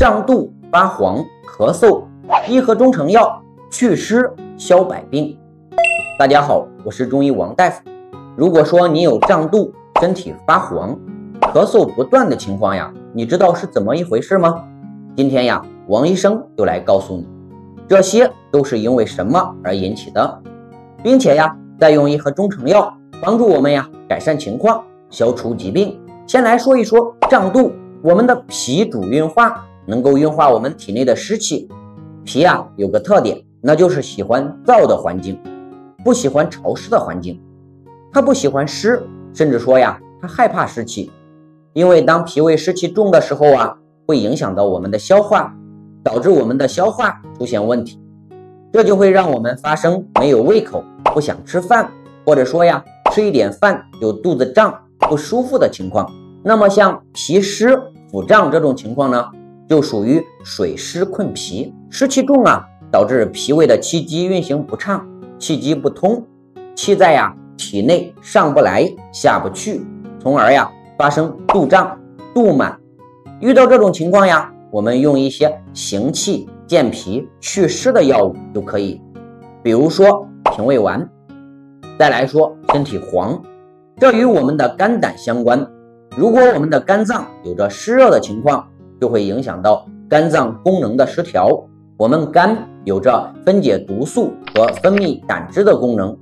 胀肚、发黄、咳嗽，益和中成药，祛湿消百病。大家好，我是中医王大夫。如果说你有胀肚、身体发黄、咳嗽不断的情况呀，你知道是怎么一回事吗？今天呀，王医生就来告诉你，这些都是因为什么而引起的，并且呀，再用益和中成药帮助我们呀改善情况，消除疾病。先来说一说胀肚，我们的脾主运化，能够运化我们体内的湿气。脾呀有个特点，那就是喜欢燥的环境，不喜欢潮湿的环境。它不喜欢湿，甚至说呀，它害怕湿气。因为当脾胃湿气重的时候啊，会影响到我们的消化，导致我们的消化出现问题，这就会让我们发生没有胃口、不想吃饭，或者说呀，吃一点饭就肚子胀、不舒服的情况。那么像脾湿腹胀这种情况呢，就属于水湿困脾，湿气重啊，导致脾胃的气机运行不畅，气机不通，气在呀体内上不来下不去，从而呀发生肚胀、肚满。遇到这种情况呀，我们用一些行气健脾祛湿的药物就可以，比如说平胃丸。再来说身体黄，这与我们的肝胆相关。如果我们的肝脏有着湿热的情况，就会影响到肝脏功能的失调。我们肝有着分解毒素和分泌胆汁的功能，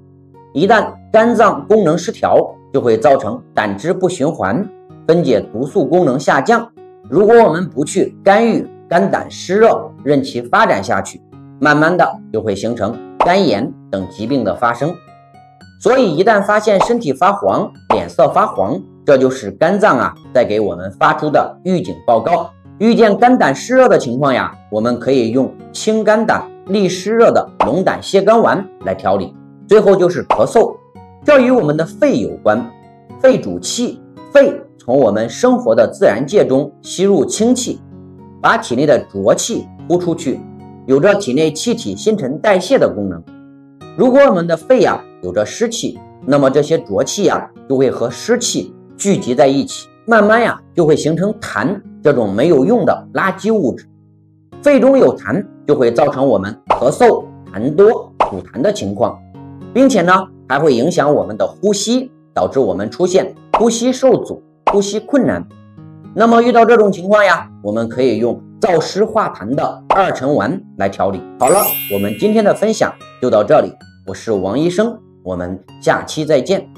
一旦肝脏功能失调，就会造成胆汁不循环，分解毒素功能下降。如果我们不去干预肝胆湿热，任其发展下去，慢慢的就会形成肝炎等疾病的发生。所以一旦发现身体发黄、脸色发黄，这就是肝脏啊在给我们发出的预警报告。遇见肝胆湿热的情况呀，我们可以用清肝胆、利湿热的龙胆泻肝丸来调理。最后就是咳嗽，这与我们的肺有关。肺主气，肺从我们生活的自然界中吸入清气，把体内的浊气呼出去，有着体内气体新陈代谢的功能。如果我们的肺呀有着湿气，那么这些浊气呀就会和湿气聚集在一起，慢慢呀就会形成痰这种没有用的垃圾物质。肺中有痰，就会造成我们咳嗽、痰多、吐痰的情况，并且呢还会影响我们的呼吸，导致我们出现呼吸受阻、呼吸困难。那么遇到这种情况呀，我们可以用燥湿化痰的2陈丸来调理。好了，我们今天的分享就到这里，我是王医生，我们下期再见。